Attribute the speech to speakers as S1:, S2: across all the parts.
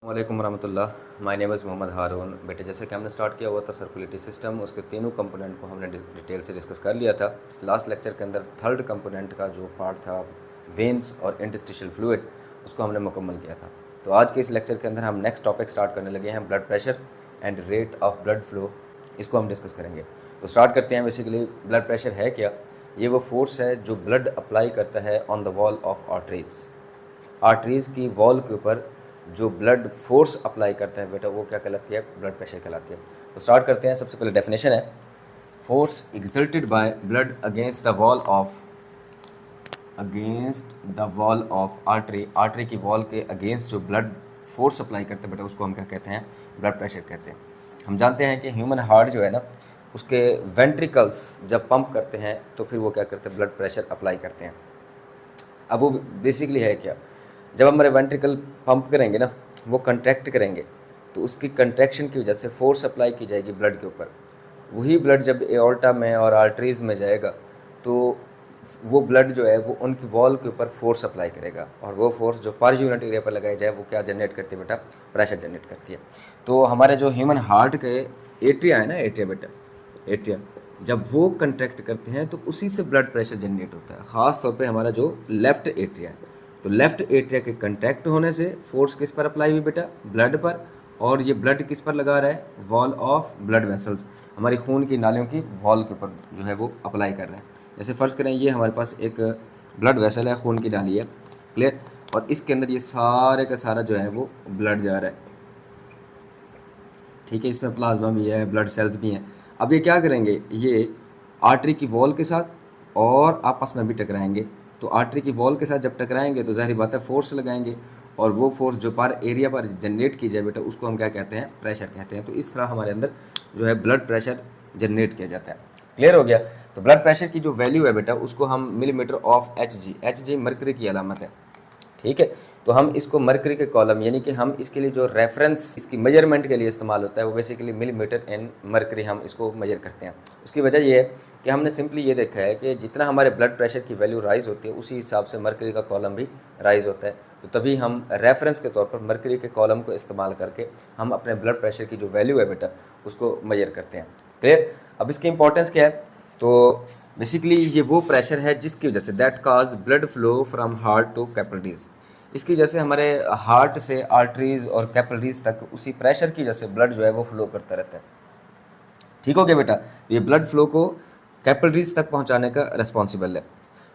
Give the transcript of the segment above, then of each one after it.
S1: वालेकुम वरहमतुल्लाह। My name is Mohammad हारून। बेटे जैसे कि हमने स्टार्ट किया हुआ था सर्कुलेटरी सिस्टम, उसके तीनों कंपोनेंट को हमने डिटेल से डिस्कस कर लिया था। लास्ट लेक्चर के अंदर थर्ड कंपोनेंट का जो पार्ट था वेन्स और इंटरस्टिशियल फ्लूइड, उसको हमने मुकम्मल किया था। तो आज के इस लेक्चर के अंदर हम नेक्स्ट टॉपिक स्टार्ट करने लगे हैं, blood pressure and rate of blood flow. इसको हम डिस्कस करेंगे। तो स्टार्ट करते हैं। बेसिकली ब्लड प्रेशर है क्या? ये वो फोर्स है जो ब्लड अप्लाई करता है on the wall of arteries की वॉल के ऊपर जो ब्लड फोर्स अप्लाई करता है बेटा, वो क्या कहलाती है? ब्लड प्रेशर कहलाती है। तो स्टार्ट करते हैं। सबसे पहले डेफिनेशन है, force exerted by blood against the wall of artery की वॉल के अगेंस्ट जो ब्लड फोर्स अप्लाई करते हैं बेटा, उसको हम क्या कहते हैं? ब्लड प्रेशर कहते हैं। हम जानते हैं कि ह्यूमन हार्ट जो है ना, उसके वेंट्रिकल्स जब पंप करते हैं तो फिर वो क्या करते हैं? ब्लड प्रेशर अप्लाई करते हैं। अब वो बेसिकली है क्या? जब हमारे वेंट्रिकल पंप करेंगे ना, वो कंट्रैक्ट करेंगे, तो उसकी कंट्रैक्शन की वजह से फोर्स अप्लाई की जाएगी ब्लड के ऊपर। वही ब्लड जब एओर्टा में और आर्टरीज़ में जाएगा, तो वो ब्लड जो है वो उनकी वॉल के ऊपर फोर्स अप्लाई करेगा, और वो फोर्स जो पर यूनिट एरिया पर लगाई जाए वो क्या जनरेट करती है बेटा? प्रेशर जनरेट करती है। तो हमारे जो ह्यूमन हार्ट के एट्रिया है ना, एट्रिया बेटा, एट्रिया जब वो कंट्रैक्ट करते हैं तो उसी से ब्लड प्रेशर जनरेट होता है। ख़ास तौर पे हमारा जो लेफ़्ट एट्रिया है, तो लेफ़्ट एट्रिया के कंट्रैक्ट होने से फोर्स किस पर अप्लाई हुई बेटा? ब्लड पर। और ये ब्लड किस पर लगा रहा है? वॉल ऑफ ब्लड वेसल्स, हमारी खून की नालियों की वॉल के ऊपर जो है वो अप्लाई कर रहा है। जैसे फ़र्ज़ करें ये हमारे पास एक ब्लड वेसल है, खून की नाली है, क्लियर, और इसके अंदर ये सारे का सारा जो है वो ब्लड जा रहा है, ठीक है। इसमें प्लाज्मा भी है, ब्लड सेल्स भी हैं। अब ये क्या करेंगे? ये आर्टरी की वॉल के साथ और आपस में भी टकराएंगे। तो आर्टरी की वॉल के साथ जब टकराएंगे तो ज़ाहिर बात है फोर्स लगाएंगे, और वो फोर्स जो पर एरिया पर जनरेट की जाए बेटा, उसको हम क्या कहते हैं? प्रेशर कहते हैं। तो इस तरह हमारे अंदर जो है ब्लड प्रेशर जनरेट किया जाता है। क्लियर हो गया? तो ब्लड प्रेशर की जो वैल्यू है बेटा, उसको हम millimetre of H G mercury की अलामत है, ठीक है। तो हम इसको मरकरी के कॉलम, यानी कि हम इसके लिए जो रेफरेंस इसकी मेजरमेंट के लिए इस्तेमाल होता है, वो बेसिकली मिलीमीटर इन मरकरी हम इसको मेजर करते हैं। उसकी वजह ये है कि हमने सिंपली ये देखा है कि जितना हमारे ब्लड प्रेशर की वैल्यू राइज़ होती है, उसी हिसाब से मरकरी का कॉलम भी राइज़ होता है। तो तभी हम रेफरेंस के तौर पर मरकरी के कॉलम को इस्तेमाल करके हम अपने ब्लड प्रेशर की जो वैल्यू है बेटा, उसको मेजर करते हैं। क्लियर? अब इसकी इंपॉर्टेंस क्या है? तो बेसिकली ये वो प्रेशर है जिसकी वजह से that cause blood flow from heart to capillaries. इसकी वजह से हमारे हार्ट से आर्टरीज और कैपिलरीज तक उसी प्रेशर की वजह से ब्लड जो है वो फ्लो करता रहता है। ठीक हो गया बेटा? ये ब्लड फ्लो को कैपिलरीज तक पहुंचाने का रिस्पॉन्सिबल है।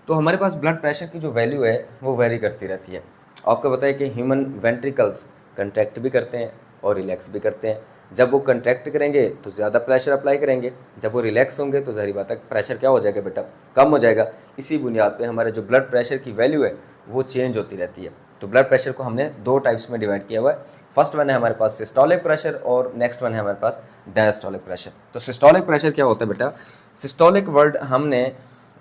S1: तो हमारे पास ब्लड प्रेशर की जो वैल्यू है वो वेरी करती रहती है। आपको बताया कि ह्यूमन वेंट्रिकल्स कंट्रैक्ट भी करते हैं और रिलैक्स भी करते हैं। जब वो कंट्रैक्ट करेंगे तो ज़्यादा प्रेशर अप्लाई करेंगे, जब वो रिलैक्स होंगे तो ज़ाहिर बात है प्रेशर क्या हो जाएगा बेटा? कम हो जाएगा। इसी बुनियाद पे हमारे जो ब्लड प्रेशर की वैल्यू है वो चेंज होती रहती है। तो ब्लड प्रेशर को हमने दो टाइप्स में डिवाइड किया हुआ है। फर्स्ट वन है हमारे पास सिस्टोलिक प्रेशर, और नेक्स्ट वन है हमारे पास डायस्टोलिक प्रेशर। तो सिस्टोलिक प्रेशर क्या होता है बेटा? सिस्टोलिक वर्ड हमने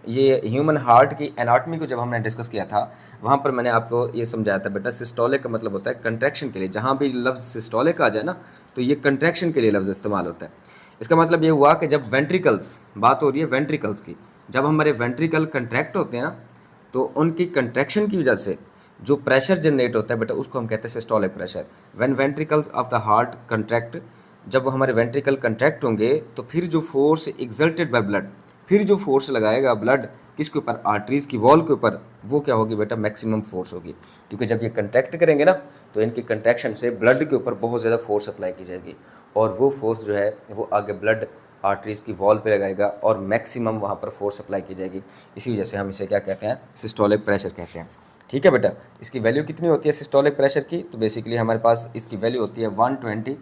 S1: ये ह्यूमन हार्ट की एनाटॉमी को जब हमने डिस्कस किया था, वहाँ पर मैंने आपको ये समझाया था बेटा, सिस्टोलिक का मतलब होता है कंट्रैक्शन के लिए। जहाँ भी लफ्ज़ सिस्टोलिक आ जाए ना, तो ये कंट्रैक्शन के लिए लफ्ज़ इस्तेमाल होता है। इसका मतलब ये हुआ कि जब वेंट्रिकल्स, बात हो रही है वेंट्रिकल्स की, जब हमारे वेंट्रिकल कंट्रैक्ट होते हैं ना, तो उनकी कंट्रैक्शन की वजह से जो प्रेशर जनरेट होता है बेटा, उसको हम कहते हैं systolic pressure. When ventricles of the heart contract, जब हमारे वेंट्रिकल कंट्रैक्ट होंगे तो फिर जो फोर्स एक्सर्टेड बाय ब्लड, फिर जो फोर्स लगाएगा ब्लड किसके ऊपर? आर्टरीज़ की वॉल के ऊपर, वो क्या होगी बेटा? मैक्सिमम फोर्स होगी। क्योंकि जब ये कंट्रैक्ट करेंगे ना, तो इनकी कंट्रैक्शन से ब्लड के ऊपर बहुत ज़्यादा फोर्स अप्लाई की जाएगी, और वो फोर्स जो है वो आगे ब्लड आर्टरीज़ की वॉल पे लगाएगा और मैक्सिमम वहाँ पर फोर्स अप्लाई की जाएगी। इसी वजह से हम इसे क्या कहते हैं? सिस्टोलिक प्रेशर कहते हैं। ठीक है बेटा? इसकी वैल्यू कितनी होती है सिस्टोलिक प्रेशर की? तो बेसिकली हमारे पास इसकी वैल्यू होती है 120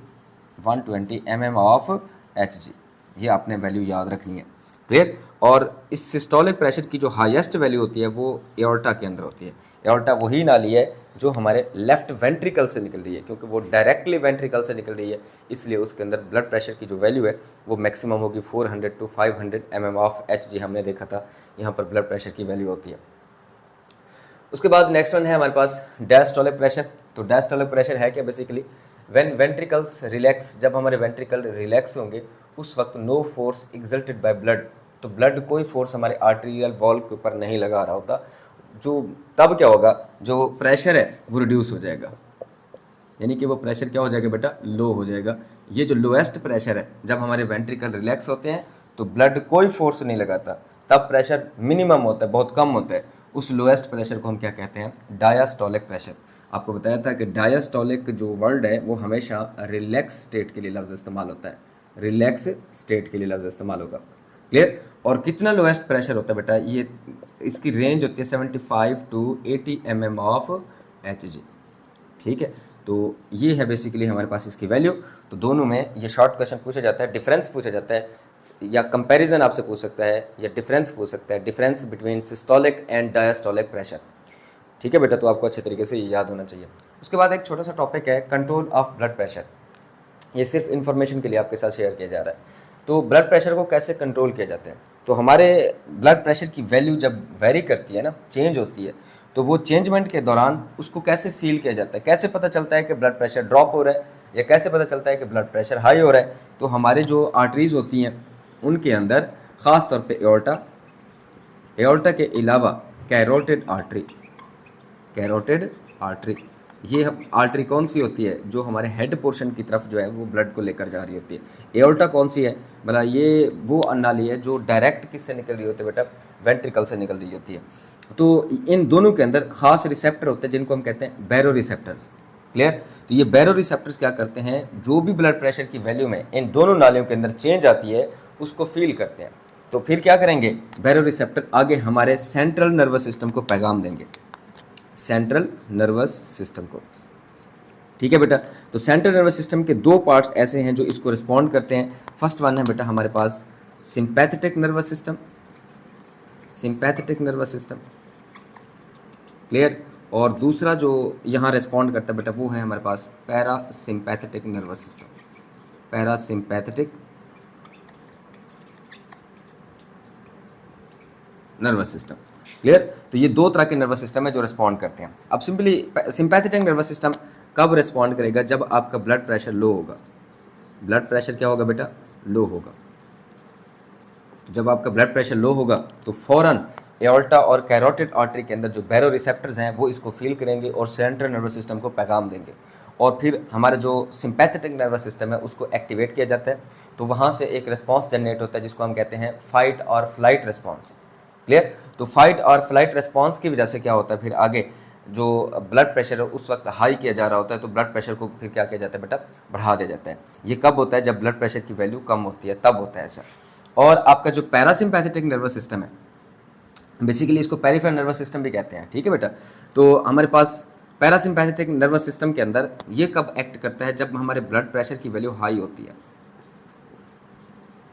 S1: mm ऑफ Hg। ये आपने वैल्यू याद रखनी है। क्लियर? और इस सिस्टोलिक प्रेशर की जो हाईएस्ट वैल्यू होती है वो एओर्टा के अंदर होती है। एओर्टा वही नाली है जो हमारे लेफ्ट वेंट्रिकल से निकल रही है, क्योंकि वो डायरेक्टली वेंट्रिकल से निकल रही है, इसलिए उसके अंदर ब्लड प्रेशर की जो वैल्यू है वो मैक्सिमम होगी 400 to 500 mm ऑफ Hg। हमने देखा था यहाँ पर ब्लड प्रेशर की वैल्यू होती है। उसके बाद नेक्स्ट वन है हमारे पास डायस्टोलिक प्रेशर। तो डायस्टोलिक प्रेशर है क्या? बेसिकली व्हेन वेंट्रिकल्स रिलैक्स, जब हमारे वेंट्रिकल रिलैक्स होंगे उस वक्त no force exerted by blood, तो ब्लड कोई फोर्स हमारे आर्टेरियल वॉल के ऊपर नहीं लगा रहा होता, जो तब क्या होगा? जो प्रेशर है वो रिड्यूस हो जाएगा। यानी कि वो प्रेशर क्या हो जाएगा बेटा, लो हो जाएगा। ये जो लोएस्ट प्रेशर है, जब हमारे वेंट्रिकल रिलैक्स होते हैं तो ब्लड कोई फोर्स नहीं लगाता, तब प्रेशर मिनिमम होता है, बहुत कम होता है। उस लोएस्ट प्रेशर को हम क्या कहते हैं, डायास्टोलिक प्रेशर। आपको बताया था कि डायास्टोलिक जो वर्ड है वो हमेशा रिलैक्स स्टेट के लिए लफ्ज़ इस्तेमाल होता है, रिलैक्स स्टेट के लिए लफ्ज़ इस्तेमाल होगा। क्लियर। और कितना लोएस्ट प्रेशर होता है बेटा, ये इसकी रेंज होती है 75 to 80 mm ऑफ Hg। ठीक है, तो ये है बेसिकली हमारे पास इसकी वैल्यू। तो दोनों में ये शॉर्ट क्वेश्चन पूछा जाता है, डिफरेंस पूछा जाता है, या कंपैरिजन आपसे पूछ सकता है, या डिफरेंस पूछ सकता है, difference between systolic and diastolic pressure. ठीक है बेटा, तो आपको अच्छे तरीके से ये याद होना चाहिए। उसके बाद एक छोटा सा टॉपिक है कंट्रोल ऑफ ब्लड प्रेशर। ये सिर्फ इन्फॉर्मेशन के लिए आपके साथ शेयर किया जा रहा है। तो ब्लड प्रेशर को कैसे कंट्रोल किया जाता है, तो हमारे ब्लड प्रेशर की वैल्यू जब वेरी करती है ना, चेंज होती है, तो वो चेंजमेंट के दौरान उसको कैसे फील किया जाता है, कैसे पता चलता है कि ब्लड प्रेशर ड्रॉप हो रहा है या कैसे पता चलता है कि ब्लड प्रेशर हाई हो रहा है। तो हमारे जो आर्टरीज होती हैं उनके अंदर ख़ास तौर पे एओर्टा के अलावा कैरोटिड आर्टरी, ये आर्टरी कौन सी होती है, जो हमारे हेड पोर्शन की तरफ जो है वो ब्लड को लेकर जा रही होती है। एओर्टा कौन सी है, भला ये वो नाली है जो डायरेक्ट किससे निकल रही होती है बेटा, वेंट्रिकल से निकल रही होती है। तो इन दोनों के अंदर खास रिसेप्टर होते हैं जिनको हम कहते हैं बैरो रिसेप्टर्स। क्लियर। तो ये बैरो रिसेप्टर्स क्या करते हैं, जो भी ब्लड प्रेशर की वैल्यू में इन दोनों नालियों के अंदर चेंज आती है उसको फील करते हैं। तो फिर क्या करेंगे, बैरो रिसेप्टर आगे हमारे सेंट्रल नर्वस सिस्टम को पैगाम देंगे, सेंट्रल नर्वस सिस्टम को। ठीक है बेटा, तो सेंट्रल नर्वस सिस्टम के दो पार्ट्स ऐसे हैं जो इसको रिस्पॉन्ड करते हैं। फर्स्ट वन है बेटा हमारे पास sympathetic nervous system, sympathetic nervous system. Clear. और दूसरा जो यहाँ रिस्पॉन्ड करता है बेटा वो है हमारे पास parasympathetic nervous system, parasympathetic nervous system. Clear. तो ये दो तरह के नर्वस सिस्टम है जो रिस्पॉन्ड करते हैं। अब सिंपली सिंपैथेटिक नर्वस सिस्टम कब रिस्पॉन्ड करेगा, जब आपका ब्लड प्रेशर लो होगा। ब्लड प्रेशर क्या होगा बेटा, लो होगा। तो जब आपका ब्लड प्रेशर लो होगा तो फौरन एओर्टा और कैरोटिड आर्टरी के अंदर जो बैरो रिसेप्टर्स हैं वो इसको फील करेंगे और सेंट्रल नर्वस सिस्टम को पैगाम देंगे, और फिर हमारा जो सिंपैथेटिक नर्वस सिस्टम है उसको एक्टिवेट किया जाता है। तो वहाँ से एक रिस्पॉन्स जनरेट होता है जिसको हम कहते हैं फाइट और फ्लाइट रिस्पॉन्स। क्लियर। तो फाइट और फ्लाइट रिस्पॉन्स की वजह से क्या होता है, फिर आगे जो ब्लड प्रेशर है उस वक्त हाई किया जा रहा होता है, तो ब्लड प्रेशर को फिर क्या किया जाता है बेटा, बढ़ा दिया जाता है। ये कब होता है, जब ब्लड प्रेशर की वैल्यू कम होती है तब होता है ऐसा। और आपका जो पैरासिम्पैथेटिक नर्वस सिस्टम है, बेसिकली इसको पेरिफेरल नर्वस सिस्टम भी कहते हैं। ठीक है बेटा, तो हमारे पास पैरासिम्पैथेटिक नर्वस सिस्टम के अंदर ये कब एक्ट करता है, जब हमारे ब्लड प्रेशर की वैल्यू हाई होती है।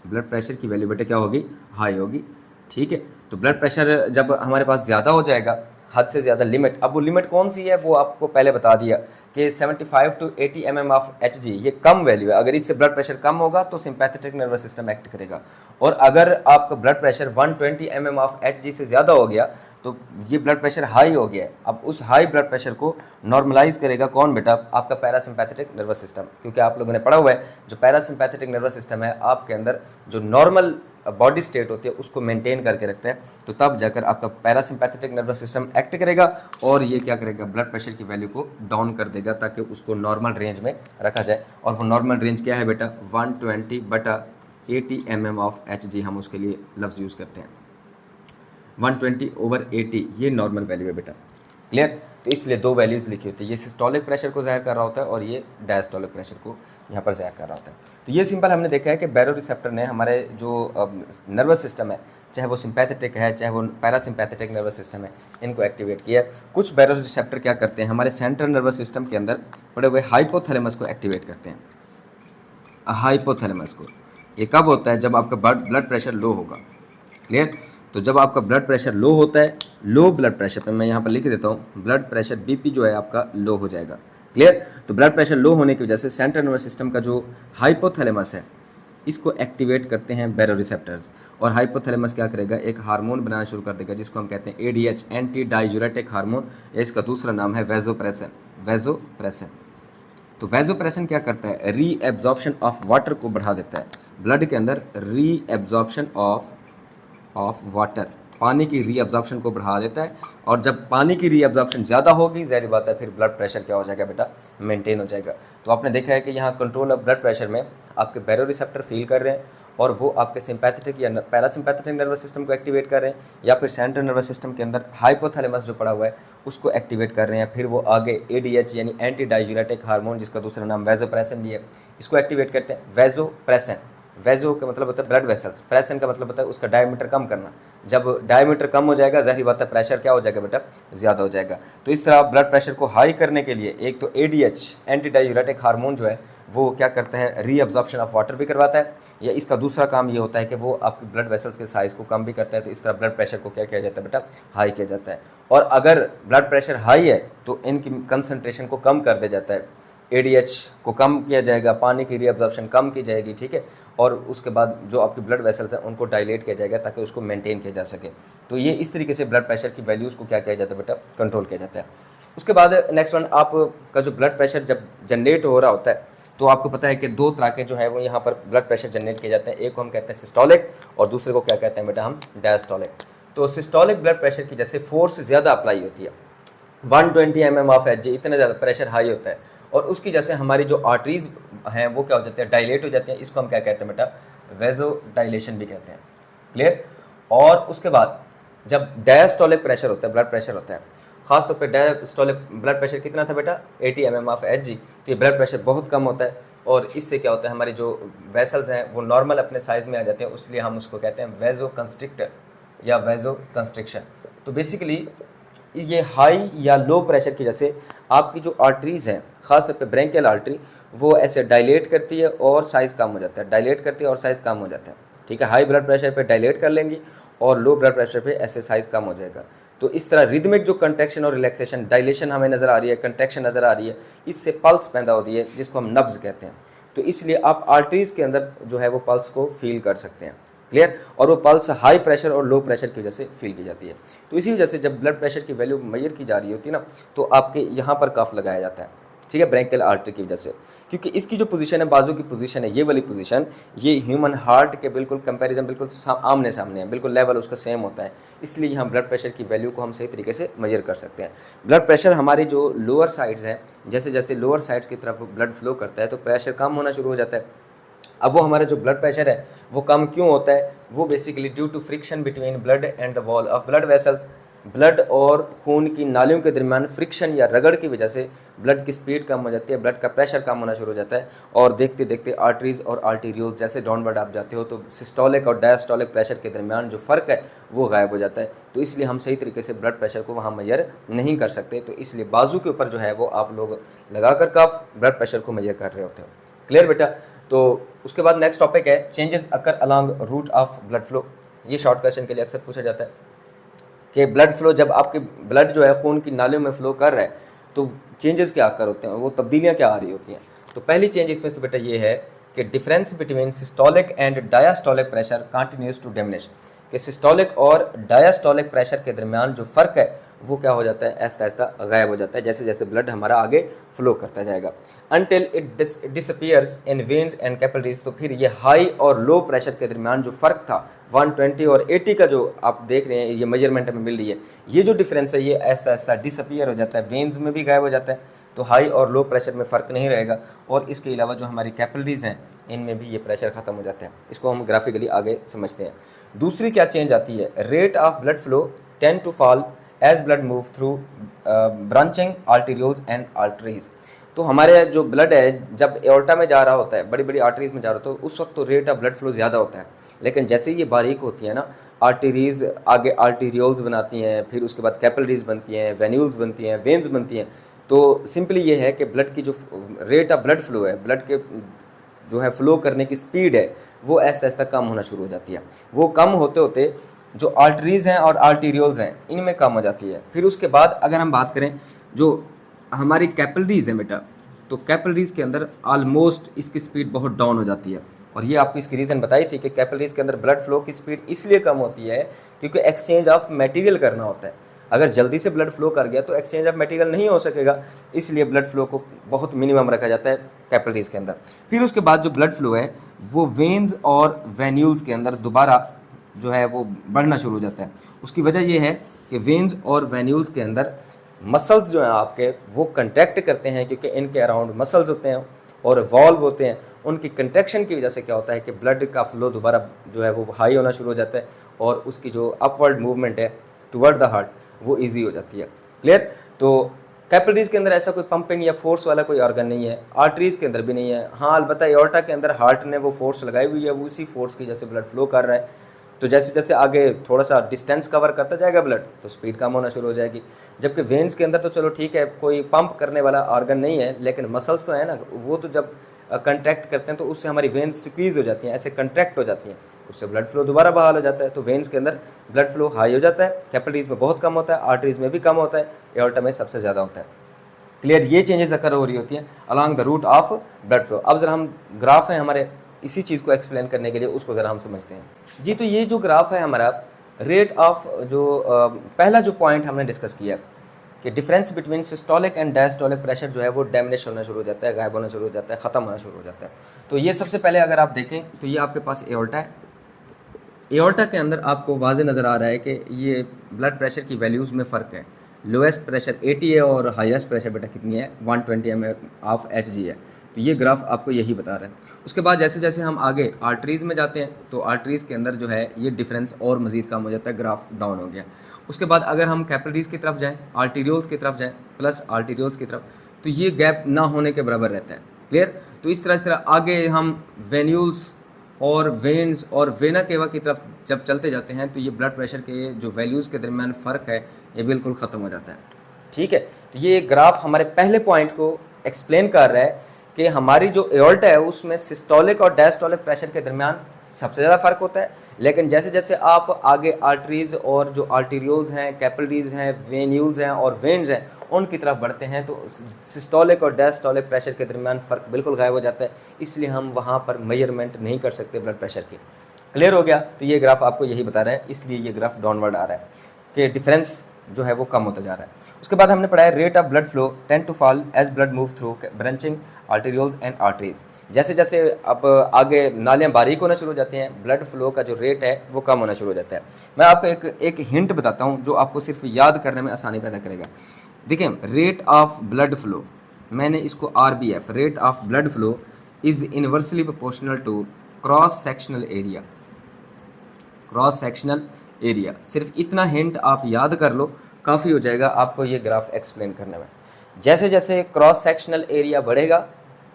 S1: ब्लड प्रेशर की वैल्यू बेटा क्या होगी, हाई होगी। ठीक है, तो ब्लड प्रेशर जब हमारे पास ज़्यादा हो जाएगा, हद से ज़्यादा लिमिट, अब वो लिमिट कौन सी है वो आपको पहले बता दिया कि 75 to 80 mm ऑफ Hg, ये कम वैल्यू है। अगर इससे ब्लड प्रेशर कम होगा तो सिंपैथेटिक नर्वस सिस्टम एक्ट करेगा, और अगर आपका blood pressure 120 mm of Hg से ज़्यादा हो गया तो ये ब्लड प्रेशर हाई हो गया है। अब उस हाई ब्लड प्रेशर को नॉर्मलाइज करेगा कौन बेटा, आपका पैरासिम्पैथेटिक नर्वस सिस्टम, क्योंकि आप लोगों ने पढ़ा हुआ है जो पैरासिम्पैथेटिक नर्वस सिस्टम है आपके अंदर जो नॉर्मल बॉडी स्टेट होती है उसको मेंटेन करके रखता है। तो तब जाकर आपका पैरासिम्पैथेटिक नर्वस सिस्टम एक्ट करेगा और ये क्या करेगा, ब्लड प्रेशर की वैल्यू को डाउन कर देगा ताकि उसको नॉर्मल रेंज में रखा जाए। और वो नॉर्मल रेंज क्या है बेटा, 120/80 mm ऑफ Hg, हम उसके लिए लफ्ज़ यूज़ करते हैं। 120/80 ये नॉर्मल वैल्यू है बेटा। क्लियर। तो इसलिए दो वैल्यूज़ लिखी होती है, ये सिस्टोलिक प्रेशर को ज़ाहिर कर रहा होता है और ये डायस्टोलिक प्रेशर को यहाँ पर ज़ाहिर कर रहा होता है। तो ये सिंपल हमने देखा है कि बैरो रिसेप्टर ने हमारे जो नर्वस सिस्टम है, चाहे वो सिंपैथेटिक है चाहे वो पैरासिम्पैथेटिक नर्वस सिस्टम है, इनको एक्टिवेट किया। कुछ बैरो रिसेप्टर क्या करते हैं, हमारे सेंट्रल नर्वस सिस्टम के अंदर पड़े हुए हाइपोथैलेमस को एक्टिवेट करते हैं। हाइपोथैलेमस को, ये कब होता है, जब आपका ब्लड प्रेशर लो होगा। क्लियर। तो जब आपका ब्लड प्रेशर लो होता है, लो ब्लड प्रेशर पे मैं यहाँ पर लिख देता हूँ, ब्लड प्रेशर बीपी जो है आपका लो हो जाएगा। क्लियर। तो ब्लड प्रेशर लो होने की वजह से सेंट्रल नर्वस सिस्टम का जो हाइपोथैलेमस है इसको एक्टिवेट करते हैं बैरो रिसेप्टर्स, और हाइपोथैलेमस क्या करेगा, एक हार्मोन बनाना शुरू कर देगा जिसको हम कहते हैं ADH, एंटी डाययूरेटिक हार्मोन। इसका दूसरा नाम है वैजोप्रेसिन। वैजोप्रेसिन, तो वैजोप्रेसिन क्या करता है, रीएब्जॉर्प्शन ऑफ वाटर को बढ़ा देता है। ब्लड के अंदर रीएब्जॉर्प्शन ऑफ वाटर पानी की रीअब्जॉर्प्शन को बढ़ा देता है, और जब पानी की रीअब्जॉर्प्शन ज़्यादा होगी ज़ाहिर बात है फिर ब्लड प्रेशर क्या हो जाएगा बेटा, मेंटेन हो जाएगा। तो आपने देखा है कि यहाँ कंट्रोल ऑफ ब्लड प्रेशर में आपके बैरो रिसेप्टर फील कर रहे हैं और वो आपके सिंपैथेटिक या पैरासिम्पैथेटिक नर्वस सिस्टम को एक्टिवेट कर रहे हैं, या फिर सेंट्रल नर्वस सिस्टम के अंदर हाइपोथैलेमस जो पड़ा हुआ है उसको एक्टिवेट कर रहे हैं। फिर वो आगे एडीएच यानी एंटी डाययूरेटिक हार्मोन, जिसका दूसरा नाम वैजोप्रेसिन भी है, इसको एक्टिवेट करते हैं। वैजोप्रेसिन, वैजो का मतलब होता है ब्लड वेसल्स, प्रेशन का मतलब होता है उसका डायमीटर कम करना। जब डायमीटर कम हो जाएगा ज़ाहिर बात है प्रेशर क्या हो जाएगा बेटा, ज़्यादा हो जाएगा। तो इस तरह ब्लड प्रेशर को हाई करने के लिए एक तो एडीएच एंटी डाययूरेटिक हार्मोन जो है वो क्या करता है, रीअब्जॉर्प्शन ऑफ वाटर भी करवाता है, या इसका दूसरा काम ये होता है कि वो आपकी ब्लड वेसल्स के साइज़ को कम भी करता है। तो इस तरह ब्लड प्रेशर को क्या किया जाता है बेटा, हाई किया जाता है। और अगर ब्लड प्रेशर हाई है तो इनकी कंसनट्रेशन को कम कर दिया जाता है, एडीएच को कम किया जाएगा, पानी की रीअब्जॉर्प्शन कम की जाएगी, ठीक है, और उसके बाद जो आपकी ब्लड वेसल्स हैं उनको डायलेट किया जाएगा ताकि उसको मेंटेन किया जा सके। तो ये इस तरीके से ब्लड प्रेशर की वैल्यूज़ को क्या किया जाता है बेटा, कंट्रोल किया जाता है। उसके बाद नेक्स्ट वन, आपका जो ब्लड प्रेशर जब जनरेट हो रहा होता है तो आपको पता है कि दो तरह के जो है वो यहाँ पर ब्लड प्रेशर जनरेट किए जाते हैं। एक को हम कहते हैं सिस्टोलिक और दूसरे को क्या कहते हैं बेटा हम, डायस्टोलिक। तो सिस्टोलिक ब्लड प्रेशर की जैसे फोर्स ज़्यादा अप्लाई होती है, 120 mm ऑफ एच, इतना ज़्यादा प्रेशर हाई होता है, और उसकी जैसे हमारी जो आर्टरीज हैं वो क्या हो जाते हैं, डायलेट हो जाते हैं। इसको हम क्या कहते हैं बेटा, वेजो डायलेशन भी कहते हैं। क्लियर। और उसके बाद जब डायस्टोलिक प्रेशर होता है, ब्लड प्रेशर होता है, खासतौर पे डायस्टोलिक ब्लड प्रेशर कितना था बेटा, 80 mm ऑफ एच जी। तो ये ब्लड प्रेशर बहुत कम होता है, और इससे क्या होता है हमारी जो वेसल्स हैं वो नॉर्मल अपने साइज़ में आ जाते हैं, इसलिए हम उसको कहते हैं वेजो कंस्ट्रिक्टर या वेजो कंस्ट्रिक्शन। तो बेसिकली ये हाई या लो प्रेशर की वजह से आपकी जो आर्टरीज़ हैं, ख़ासतौर पे ब्रेंकियल आर्टरी, वो ऐसे डायलेट करती है और साइज़ कम हो जाता है, डायलेट करती है और साइज़ कम हो जाता है, ठीक है। हाई ब्लड प्रेशर पे डायलेट कर लेंगी और लो ब्लड प्रेशर पे ऐसे साइज़ कम हो जाएगा। तो इस तरह रिदमिक जो कंट्रैक्शन और रिलैक्सेशन, डायलेशन हमें नज़र आ रही है, कंट्रैक्शन नज़र आ रही है, इससे पल्स पैदा होती है जिसको हम नब्ज़ कहते हैं। तो इसलिए आप आर्टरीज़ के अंदर जो है वो पल्स को फील कर सकते हैं। क्लियर। और वो पल्स हाई प्रेशर और लो प्रेशर की वजह से फील की जाती है। तो इसी वजह से जब ब्लड प्रेशर की वैल्यू मेजर की जा रही होती है ना, तो आपके यहाँ पर कफ लगाया जाता है, ठीक है, ब्रेंकियल आर्टरी की वजह से, क्योंकि इसकी जो पोजीशन है, बाजू की पोजीशन है, ये वाली पोजीशन, ये ह्यूमन हार्ट के बिल्कुल कंपैरिजन बिल्कुल आमने सामने है, बिल्कुल लेवल उसका सेम होता है, इसलिए यहाँ ब्लड प्रेशर की वैल्यू को हम सही तरीके से मेजर कर सकते हैं। ब्लड प्रेशर हमारी जो लोअर साइड्स हैं, जैसे जैसे लोअर साइड्स की तरफ ब्लड फ्लो करता है तो प्रेशर कम होना शुरू हो जाता है। अब वो हमारा जो ब्लड प्रेशर है वो कम क्यों होता है, वो basically due to friction between blood and the wall of blood vessels. Blood और खून की नालियों के दरमियान फ्रिक्शन या रगड़ की वजह से ब्लड की स्पीड कम हो जाती है, ब्लड का प्रेशर कम होना शुरू हो जाता है, और देखते देखते आर्टरीज और आर्टीरियोल्स जैसे डाउनवर्ड आप जाते हो तो सिस्टोलिक और डायस्टोलिक प्रेशर के दरमियान जो फ़र्क है वो गायब हो जाता है। तो इसलिए हम सही तरीके से ब्लड प्रेशर को वहाँ मेजर नहीं कर सकते। तो इसलिए बाजू के ऊपर जो है वो आप लोग लगाकर कफ ब्लड प्रेशर को मेजर कर रहे होते हो। क्लियर बेटा। तो उसके बाद नेक्स्ट टॉपिक है changes occur along route of blood flow. ये शॉर्ट क्वेश्चन के लिए अक्सर पूछा जाता है कि ब्लड फ्लो, जब आपके ब्लड जो है खून की नालियों में फ्लो कर रहा है तो चेंजेस क्या आकर होते हैं, वो तब्दीलियाँ क्या आ रही होती हैं। तो पहली चेंज इसमें से बेटा ये है कि difference between systolic and diastolic pressure continues to diminish, कि सिस्टोलिक और डायस्टोलिक प्रेशर के दरमियान जो फ़र्क है वो क्या हो जाता है, ऐसा ऐसा गायब हो जाता है जैसे जैसे ब्लड हमारा आगे फ्लो करता जाएगा, until it disappears in veins and capillaries. तो फिर ये हाई और लो प्रेशर के दरमियान जो फ़र्क था 120 और 80 का जो आप देख रहे हैं, ये मेजरमेंट हमें मिल रही है, ये जो डिफरेंस है ये ऐसा ऐसा डिसअपीयर हो जाता है, वेन्स में भी गायब हो जाता है, तो हाई और लो प्रेशर में फ़र्क नहीं रहेगा। और इसके अलावा जो हमारी कैपिलरीज हैं इनमें भी ये प्रेशर ख़त्म हो जाता है। इसको हम ग्राफिकली आगे समझते हैं। दूसरी क्या चेंज आती है, rate of blood flow tend to fall as blood move through branching arterioles and arteries. तो हमारे जो ब्लड है जब एओर्टा में जा रहा होता है, बड़ी बड़ी आर्टरीज में जा रहा होता है, तो उस वक्त तो रेट ऑफ ब्लड फ्लो ज़्यादा होता है, लेकिन जैसे ही ये बारीक होती है ना, आर्टरीज आगे आर्टीरियोल्स बनाती हैं, फिर उसके बाद कैपिलरीज बनती हैं, वेन्यूल्स बनती हैं, वेन्स बनती हैं। तो सिंपली ये है कि ब्लड की जो रेट ऑफ ब्लड फ्लो है, ब्लड के जो है फ्लो करने की स्पीड है, वो ऐसा ऐसा कम होना शुरू हो जाती है। वो कम होते होते जो आर्टरीज हैं और आर्टीरियोल्स हैं इनमें कम हो जाती है। फिर उसके बाद अगर हम बात करें जो हमारी कैपिलरीज हैं बेटा, तो कैपिलरीज के अंदर ऑलमोस्ट इसकी स्पीड बहुत डाउन हो जाती है, और ये आपको इसकी रीज़न बताई थी कि कैपिलरीज के अंदर ब्लड फ्लो की स्पीड इसलिए कम होती है क्योंकि एक्सचेंज ऑफ मटेरियल करना होता है। अगर जल्दी से ब्लड फ्लो कर गया तो एक्सचेंज ऑफ मटेरियल नहीं हो सकेगा, इसलिए ब्लड फ्लो को बहुत मिनिमम रखा जाता है कैपिलरीज के अंदर। फिर उसके बाद जो ब्लड फ्लो है वो वेन्स और वेन्यूल्स के अंदर दोबारा जो है वो बढ़ना शुरू हो जाता है। उसकी वजह ये है कि वेन्स और वेन्यूल्स के अंदर मसल्स जो हैं आपके वो कंट्रैक्ट करते हैं, क्योंकि इनके अराउंड मसल्स होते हैं और वॉल्व होते हैं। उनकी कंट्रैक्शन की वजह से क्या होता है कि ब्लड का फ्लो दोबारा जो है वो हाई होना शुरू हो जाता है और उसकी जो अपवर्ड मूवमेंट है टुवर्ड द हार्ट वो ईजी हो जाती है। क्लियर? तो कैपिलरीज के अंदर ऐसा कोई पंपिंग या फोर्स वाला कोई ऑर्गन नहीं है, आर्टरीज के अंदर भी नहीं है। हाँ, अलबत्ता एओर्टा के अंदर हार्ट ने वो फोर्स लगाई हुई है, वो उसी फोर्स की जैसे ब्लड फ्लो कर रहा है। तो जैसे जैसे आगे थोड़ा सा डिस्टेंस कवर करता जाएगा ब्लड, तो स्पीड कम होना शुरू हो जाएगी। जबकि वेन्स के अंदर तो चलो ठीक है, कोई पंप करने वाला ऑर्गन नहीं है, लेकिन मसल्स तो है ना, वो तो जब कंट्रैक्ट करते हैं तो उससे हमारी वेन्स स्क्वीज हो जाती हैं, ऐसे कंट्रैक्ट हो जाती हैं, उससे ब्लड फ्लो दोबारा बहाल हो जाता है। तो वेन्स के अंदर ब्लड फ्लो हाई हो जाता है, कैपिलरीज में बहुत कम होता है, आर्टरीज में भी कम होता है, एओर्टा में सबसे ज़्यादा होता है। क्लियर? ये चेंजेस अकर हो रही होती हैं along the route of blood flow. अब ज़रा हम ग्राफ है हमारे, इसी चीज़ को एक्सप्लेन करने के लिए उसको ज़रा हम समझते हैं जी। तो ये जो ग्राफ है हमारा रेट ऑफ जो पहला जो पॉइंट हमने डिस्कस किया कि difference between systolic and diastolic pressure जो है वो डैमेज होना शुरू हो जाता है, गायब होना शुरू हो जाता है, ख़त्म होना शुरू हो जाता है। तो ये सबसे पहले अगर आप देखें तो ये आपके पास एओर्टा है। एओर्टा के अंदर आपको वाज़े नज़र आ रहा है कि ये ब्लड प्रेशर की वैल्यूज़ में फ़र्क है। लोएस्ट प्रेशर 80 है और हाईएस्ट प्रेशर बेटा कितनी है, 120 mF/Hg है। तो ये ग्राफ आपको यही बता रहा है। उसके बाद जैसे जैसे हम आगे आर्टरीज़ में जाते हैं तो आर्टरीज़ के अंदर जो है ये डिफरेंस और मज़ीद कम हो जाता है, ग्राफ डाउन हो गया। उसके बाद अगर हम कैपिलरीज़ की तरफ जाएँ, आर्टीरियोल्स की तरफ जाएँ, प्लस आर्टीरियोल्स की तरफ, तो ये गैप ना होने के बराबर रहता है। क्लियर? तो इस तरह आगे हम वेन्यूल्स और वेन्स और वेना केवा की तरफ जब चलते जाते हैं तो ये ब्लड प्रेशर के जो वैल्यूज़ के दरमियान फ़र्क है ये बिल्कुल ख़त्म हो जाता है। ठीक है? तो ये ग्राफ हमारे पहले पॉइंट को एक्सप्लेन कर रहा है कि हमारी जो एओर्टा है उसमें सिस्टोलिक और डायस्टोलिक प्रेशर के दरमियान सबसे ज़्यादा फ़र्क होता है। लेकिन जैसे जैसे आप आगे आर्टरीज़ और जो आर्टीरियोल्स हैं, कैपिलरीज़ हैं, वेन्यूल्स हैं और वेन्स हैं उनकी तरफ बढ़ते हैं तो सिस्टोलिक और डायस्टोलिक प्रेशर के दरमियान फ़र्क बिल्कुल गायब हो जाता है। इसलिए हम वहाँ पर मेजरमेंट नहीं कर सकते ब्लड प्रेशर की। क्लियर हो गया? तो ये ग्राफ आपको यही बता रहा है, इसलिए ये ग्राफ डाउनवर्ड आ रहा है कि डिफरेंस जो है वो कम होता जा रहा है। उसके बाद हमने पढ़ा है rate of blood flow tend to fall as blood move through branching arterioles and arteries. जैसे जैसे अब आगे नालियाँ बारीक होना शुरू हो जाती हैं, ब्लड फ्लो का जो रेट है वो कम होना शुरू हो जाता है। मैं आपको एक हिंट बताता हूँ जो आपको सिर्फ याद करने में आसानी पैदा करेगा। देखिए, रेट ऑफ ब्लड फ्लो, मैंने इसको RBF, rate of blood flow is inversely proportional to cross sectional area. Cross sectional area, सिर्फ इतना हिंट आप याद कर लो, काफ़ी हो जाएगा आपको ये ग्राफ एक्सप्लेन करने में। जैसे जैसे क्रॉस सेक्शनल एरिया बढ़ेगा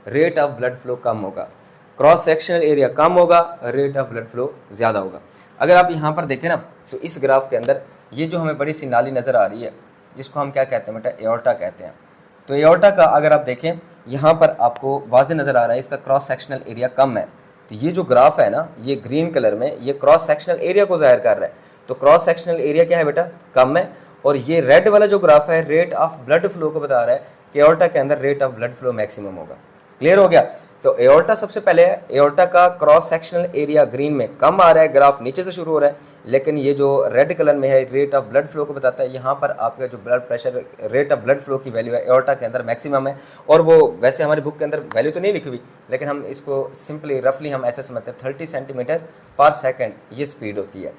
S1: रेट ऑफ ब्लड फ्लो कम होगा, क्रॉस सेक्शनल एरिया कम होगा, रेट ऑफ ब्लड फ्लो ज़्यादा होगा। अगर आप यहाँ पर देखें ना तो इस ग्राफ के अंदर ये जो हमें बड़ी सी नाली नज़र आ रही है जिसको हम क्या कहते हैं बेटा, एओर्टा कहते हैं। तो एओर्टा का अगर आप देखें यहाँ पर आपको वाज़े नज़र आ रहा है इसका क्रॉस सेक्शनल एरिया कम है। तो ये जो ग्राफ है ना, ये ग्रीन कलर में, ये क्रॉस सेक्शनल एरिया को ज़ाहिर कर रहा है। तो क्रॉस सेक्शनल एरिया क्या है बेटा, कम है। और ये रेड वाला जो ग्राफ है रेट ऑफ ब्लड फ्लो को बता रहा है कि एओर्टा के अंदर rate of blood flow maximum होगा। क्लियर हो गया? तो एओर्टा सबसे पहले है, एओर्टा का क्रॉस सेक्शनल एरिया ग्रीन में कम आ रहा है, ग्राफ नीचे से शुरू हो रहा है, लेकिन ये जो रेड कलर में है रेट ऑफ ब्लड फ्लो को बताता है। यहाँ पर आपका जो blood pressure, rate of blood flow की वैल्यू है एओर्टा के अंदर मैक्सिमम है। और वो वैसे हमारी बुक के अंदर वैल्यू तो नहीं लिखी हुई, लेकिन हम इसको सिंपली रफली हम ऐसे समझते हैं 30 सेंटीमीटर पर सेकेंड ये स्पीड होती है।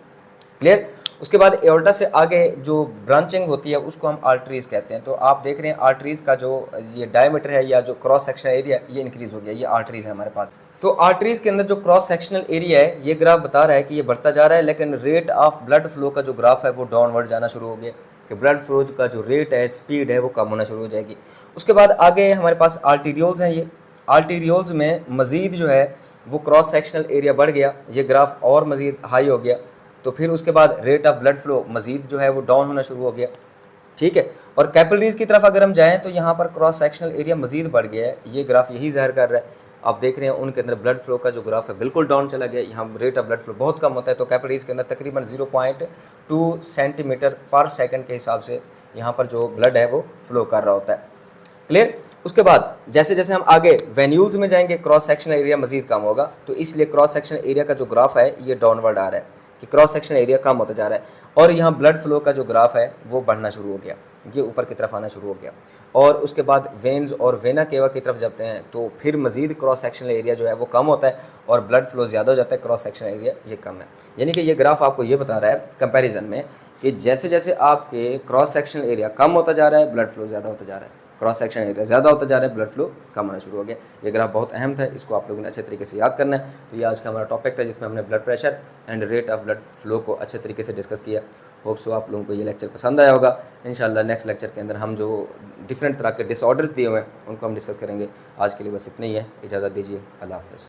S1: क्लियर? उसके बाद एओर्टा से आगे जो ब्रांचिंग होती है उसको हम आर्टरीज कहते हैं। तो आप देख रहे हैं आर्टरीज का जो ये डायमीटर है या जो क्रॉस सेक्शनल एरिया ये इंक्रीज हो गया, ये आर्टरीज है हमारे पास। तो आर्टरीज के अंदर जो क्रॉस सेक्शनल एरिया है ये ग्राफ बता रहा है कि ये बढ़ता जा रहा है, लेकिन रेट ऑफ ब्लड फ्लो का जो ग्राफ है वो डाउनवर्ड जाना शुरू हो गया कि ब्लड फ्लो का जो रेट है, स्पीड है, वो कम होना शुरू हो जाएगी। उसके बाद आगे हमारे पास आर्टीरियोल्स हैं। ये आर्टीरियोल्स में मज़ीद जो है वो क्रॉस सेक्शनल एरिया बढ़ गया, ये ग्राफ और मज़ीद हाई हो गया। तो फिर उसके बाद रेट ऑफ ब्लड फ्लो मज़ीद जो है वो डाउन होना शुरू हो गया। ठीक है? और कैपिलरीज की तरफ अगर हम जाएँ तो यहाँ पर क्रॉस सेक्शनल एरिया मज़ीद बढ़ गया है, ये ग्राफ यही ज़ाहिर कर रहा है। आप देख रहे हैं उनके अंदर ब्लड फ्लो का जो ग्राफ है बिल्कुल डाउन चला गया, यहाँ रेट ऑफ ब्लड फ्लो बहुत कम होता है। तो कैपिलरीज के अंदर तकरीबन 0.2 सेंटीमीटर पर सेकंड के हिसाब से यहाँ पर जो ब्लड है वो फ्लो कर रहा होता है। क्लियर? उसके बाद जैसे जैसे हम आगे वेन्यूल्स में जाएंगे क्रॉस सेक्शनल एरिया मज़ीद कम होगा, तो इसलिए क्रॉस सेक्शनल एरिया का जो ग्राफ है ये डाउनवर्ड आ रहा है कि क्रॉस सेक्शनल एरिया कम होता जा रहा है। और यहाँ ब्लड फ्लो का जो ग्राफ है वो बढ़ना शुरू हो गया, ये ऊपर की तरफ आना शुरू हो गया। और उसके बाद वेन्स और वेना केवा की तरफ जाते हैं तो फिर मज़ीद क्रॉस सेक्शनल एरिया जो है वो कम होता है और ब्लड फ्लो ज़्यादा हो जाता है, क्रॉस सेक्शनल एरिया ये कम है। यानी कि ये ग्राफ आपको ये बता रहा है कंपैरिजन में कि जैसे जैसे आपके क्रॉस सेक्शनल एरिया कम होता जा रहा है, ब्लड फ्लो ज़्यादा होता जा रहा है, क्रॉस सेक्शन एरिया ज़्यादा होता जा रहा है, ब्लड फ्लो कम होना शुरू हो गया। ये ग्राफ बहुत अहम था, इसको आप लोगों ने अच्छे तरीके से याद करना है। तो ये आज का हमारा टॉपिक था जिसमें हमने blood pressure and rate of blood flow को अच्छे तरीके से डिस्कस किया। होप सो आप लोगों को ये लेक्चर पसंद आया होगा। इंशाल्लाह नेक्स्ट लेक्चर के अंदर हम जो डिफरेंट तरह के डिसऑर्डर्स दिए हुए हैं उनको हम डिस्कस करेंगे। आज के लिए बस इतना ही है, इजाज़त दीजिए, अल्लाह हाफ़िज़।